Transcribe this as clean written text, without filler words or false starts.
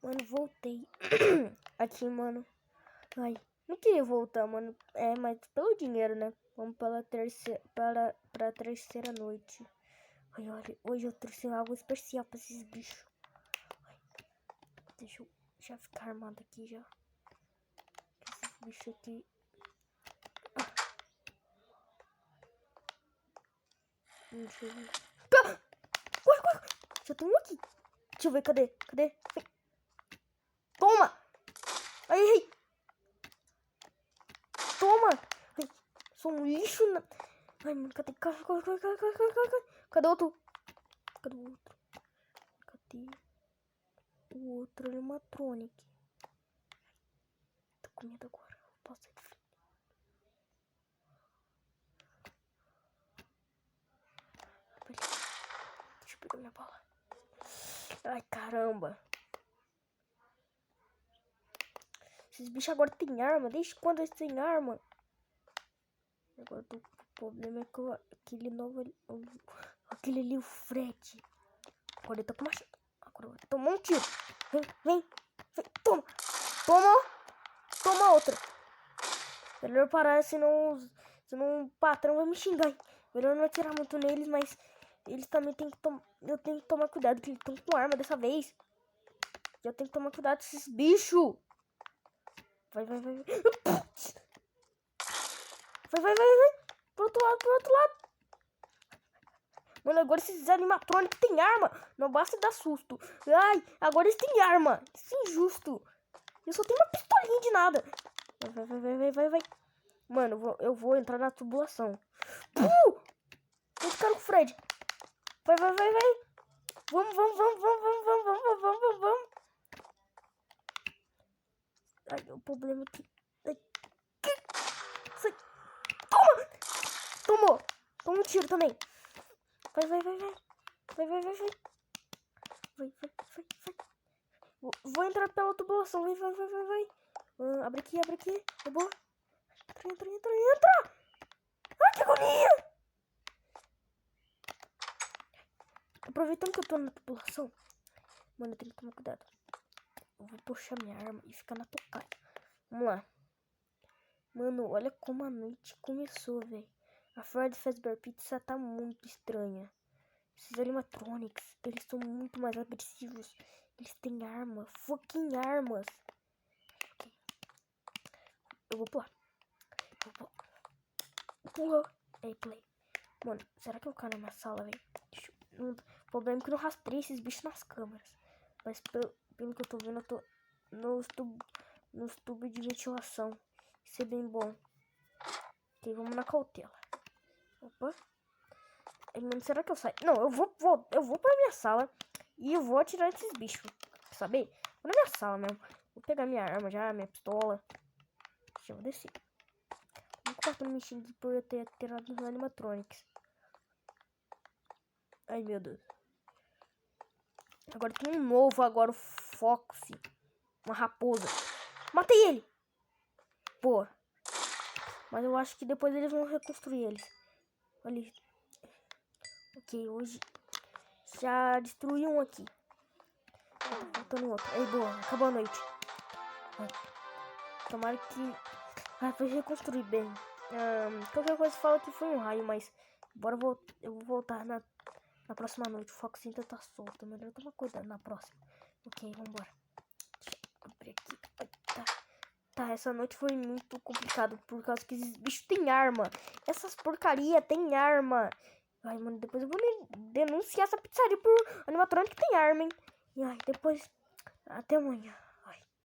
Mano, voltei. Aqui, mano. Ai, não queria voltar, mano. É, mas pelo dinheiro, né? Vamos pra terceira noite. Ai, olha, hoje eu trouxe algo especial pra esses bichos. Ai, deixa eu já ficar armado aqui, já. Esses bichos aqui. Deixa eu ver. Corre, corre. Já tem um aqui. Deixa eu ver, cadê? Cadê? Vem. Toma! Ai, ai. Toma! Ai, sou um lixo. Ai, mano, cadê? Corre, corre, corre, corre, corre, corre, corre. Cadê o outro? Cadê o outro? Cadê o outro animatronic? Tô com medo agora. Posso sair de frente. Deixa eu pegar minha bala. Ai, caramba. Esses bichos agora tem arma. Desde quando eles têm arma? Agora o problema é que aquele novo... Aquele ali, o Fred. Agora ele tá com machado. Agora vai tomar um tiro. Vem, vem, vem. Toma. Toma. Toma outra. Melhor parar, senão o patrão vai me xingar. Melhor não atirar muito neles, mas eles também tem que tomar... Eu tenho que tomar cuidado, que eles estão com arma dessa vez. Eu tenho que tomar cuidado com esses bichos. Vai, vai, vai. Vai, vai, vai, vai. Pro outro lado, pro outro lado. Mano, agora esses animatrônicos têm arma. Não basta dar susto. Ai, agora eles têm arma. Isso é injusto. Eu só tenho uma pistolinha de nada. Vai, vai, vai, vai, vai, vai. Mano, eu vou entrar na tubulação. Vou ficar com o Fred. Vai, vai, vai, vai. Vamos, vamos, vamos, vamos, vamos, vamos, vamos, vamos, vamos, vamos. Ai, o problema é que... Ai. Sai. Toma! Tomou. Toma um tiro também. Vai, vai, vai, vai. Vai, vai, vai, vai. Vai, vai, vai, vai. Vou entrar pela tubulação. Vai, vai, vai, vai, vai. Abre aqui, abre aqui. É boa. Entra, entra, entra, entra. Ai, que agonia. Aproveitando que eu tô na tubulação. Mano, eu tenho que tomar cuidado. Eu vou puxar minha arma e ficar na tocaia. Vamos lá. Mano, olha como a noite começou, velho. A Fred Fazbear Pizza tá muito estranha. Esses animatronics, eles são muito mais agressivos. Eles têm arma, fucking armas. Okay. Eu vou pular. Pula. Aí, play. Mano, será que eu caio na minha sala, velho? O problema é que eu não rastrei esses bichos nas câmeras. Mas pelo que eu tô vendo, eu tô nos tubos de ventilação. Isso é bem bom. Ok, vamos na cautela. Opa. Aí, mano, será que eu saio? Não, eu vou pra minha sala e eu vou atirar esses bichos. Quer saber? Vou na minha sala mesmo. Vou pegar minha arma já, minha pistola. Deixa eu descer. Não posso me xingar por eu ter atirado nos animatronics. Ai, meu Deus. Agora tem um novo agora, o Foxy. Uma raposa. Matei ele. Pô. Mas eu acho que depois eles vão reconstruir eles. Olha isso. Ok, hoje já destruí um aqui. Tá faltando outro. Aí, boa. Acabou a noite. Vai. Tomara que... vai reconstruir bem. Qualquer coisa fala que foi um raio, mas... eu vou voltar na próxima noite. O Fox ainda tá solto. Melhor tomar cuidado na próxima. Ok, vambora. Deixa eu abrir aqui. Tá, essa noite foi muito complicado. Por causa que esses bichos têm arma. Essas porcaria tem arma. Ai, mano, depois eu vou denunciar essa pizzaria por animatrônico que tem arma, hein. E ai, depois... Até amanhã.